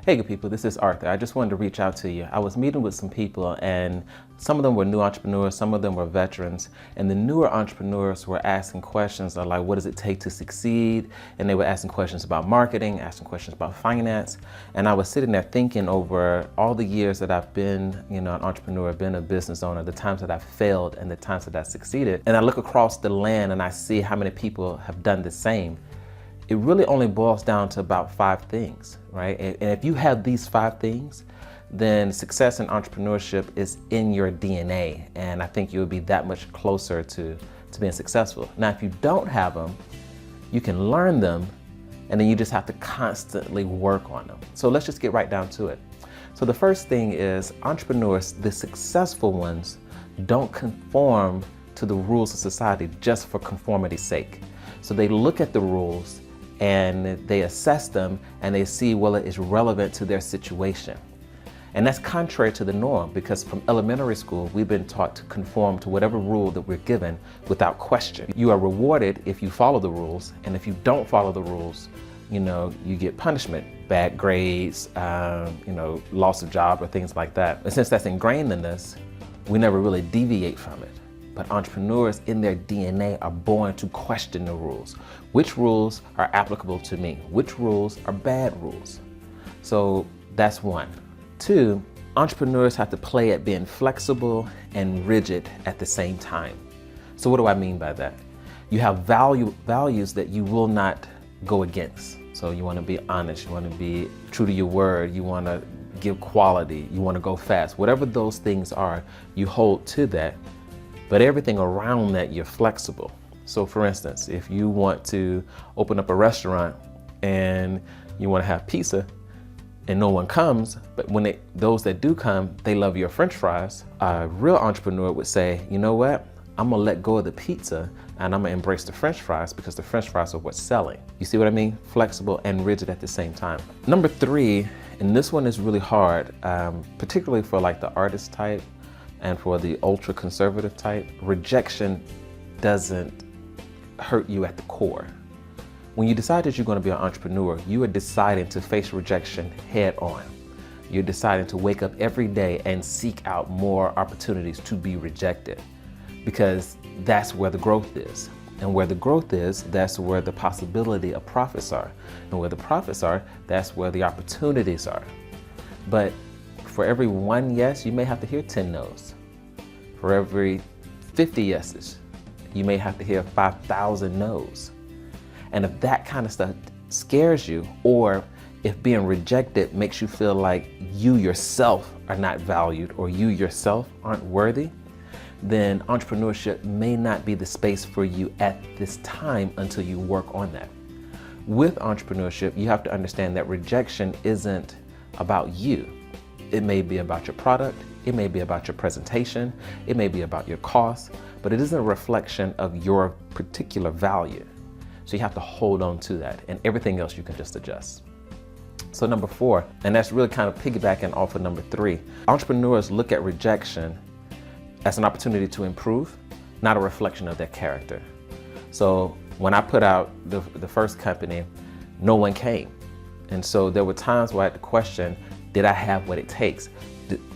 Hey good people, this is Arthur. I just wanted to reach out to you. I was meeting with some people and some of them were new entrepreneurs, some of them were veterans, and the newer entrepreneurs were asking questions like, what does it take to succeed? And they were asking questions about marketing, asking questions about finance. And I was sitting there thinking over all the years that I've been, an entrepreneur, been a business owner, the times that I've failed and the times that I've succeeded. And I look across the land and I see how many people have done the same. It really only boils down to about 5 things, right? And if you have these 5 things, then success in entrepreneurship is in your DNA. And I think you'll be that much closer to being successful. Now, if you don't have them, you can learn them, and then you just have to constantly work on them. So let's just get right down to it. So the first thing is entrepreneurs, the successful ones, don't conform to the rules of society just for conformity's sake. So they look at the rules and they assess them and they see whether it's relevant to their situation. And that's contrary to the norm, because from elementary school, we've been taught to conform to whatever rule that we're given without question. You are rewarded if you follow the rules, and if you don't follow the rules, you get punishment, bad grades, loss of job or things like that. And since that's ingrained in us, we never really deviate from it. But entrepreneurs in their DNA are born to question the rules. Which rules are applicable to me? Which rules are bad rules? So that's 1. 2, entrepreneurs have to play at being flexible and rigid at the same time. So what do I mean by that? You have values that you will not go against. So you want to be honest, you want to be true to your word, you want to give quality, you want to go fast. Whatever those things are, you hold to that. But everything around that, you're flexible. So for instance, if you want to open up a restaurant and you want to have pizza and no one comes, but when those that do come, they love your French fries, a real entrepreneur would say, you know what? I'm gonna let go of the pizza and I'm gonna embrace the French fries because the French fries are what's selling. You see what I mean? Flexible and rigid at the same time. Number 3, and this one is really hard, particularly for like the artist type, and for the ultra conservative type, rejection doesn't hurt you at the core. When you decide that you're going to be an entrepreneur, you are deciding to face rejection head on. You're deciding to wake up every day and seek out more opportunities to be rejected, because that's where the growth is. And where the growth is, that's where the possibility of profits are. And where the profits are, that's where the opportunities are. But for every 1 yes, you may have to hear 10 no's. For every 50 yeses, you may have to hear 5,000 no's. And if that kind of stuff scares you, or if being rejected makes you feel like you yourself are not valued or you yourself aren't worthy, then entrepreneurship may not be the space for you at this time until you work on that. With entrepreneurship, you have to understand that rejection isn't about you. It may be about your product, it may be about your presentation, it may be about your cost, but it isn't a reflection of your particular value. So you have to hold on to that, and everything else you can just adjust. So number 4, and that's really kind of piggybacking off of number 3, entrepreneurs look at rejection as an opportunity to improve, not a reflection of their character. So when I put out the first company, no one came. And so there were times where I had to question, did I have what it takes?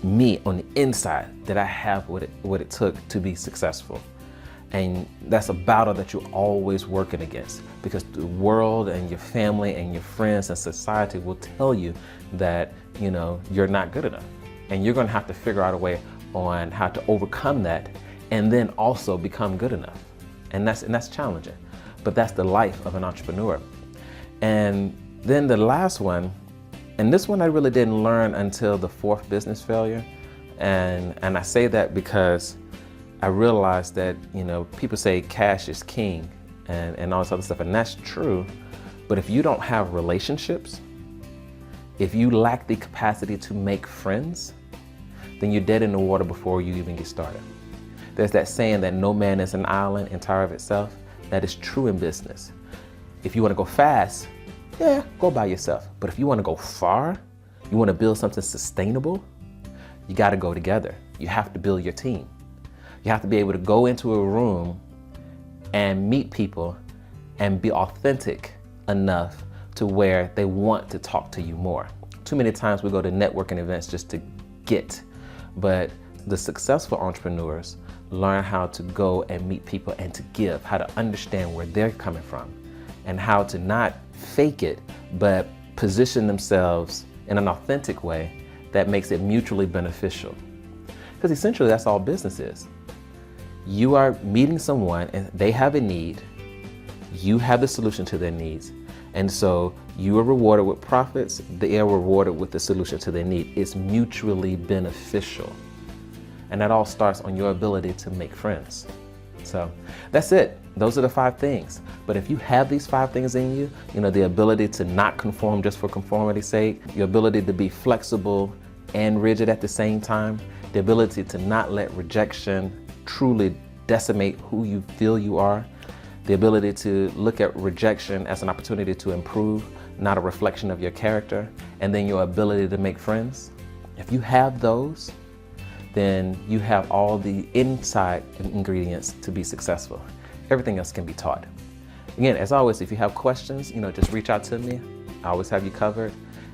Me on the inside, did I have what it took to be successful? And that's a battle that you're always working against, because the world and your family and your friends and society will tell you that you're not good enough. And you're gonna have to figure out a way on how to overcome that and then also become good enough. And that's challenging, but that's the life of an entrepreneur. And then the last one, and this one I really didn't learn until the 4th business failure. And I say that because I realized that, people say cash is king and all this other stuff, and that's true. But if you don't have relationships, if you lack the capacity to make friends, then you're dead in the water before you even get started. There's that saying that no man is an island entire of itself. That is true in business. If you want to go fast, yeah, go by yourself. But if you want to go far, you want to build something sustainable, you got to go together. You have to build your team. You have to be able to go into a room and meet people and be authentic enough to where they want to talk to you more. too many times we go to networking events just to get, but the successful entrepreneurs learn how to go and meet people and to give, how to understand where they're coming from, and how to not fake it, but position themselves in an authentic way that makes it mutually beneficial. Because essentially that's all business is. You are meeting someone and they have a need, you have the solution to their needs, and so you are rewarded with profits, they are rewarded with the solution to their need. It's mutually beneficial. And that all starts on your ability to make friends. So that's it. Those are the 5 things. But if you have these 5 things in you, the ability to not conform just for conformity's sake, your ability to be flexible and rigid at the same time, the ability to not let rejection truly decimate who you feel you are, the ability to look at rejection as an opportunity to improve, not a reflection of your character, and then your ability to make friends. If you have those, then you have all the inside ingredients to be successful. Everything else can be taught. Again, as always, if you have questions, just reach out to me. I always have you covered.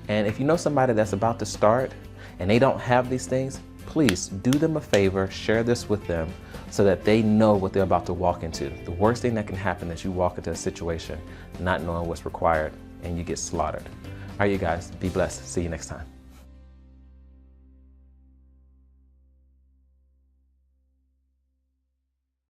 And if you know somebody that's about to start and they don't have these things, please do them a favor, share this with them so that they know what they're about to walk into. The worst thing that can happen is you walk into a situation not knowing what's required and you get slaughtered. All right, you guys, be blessed. See you next time.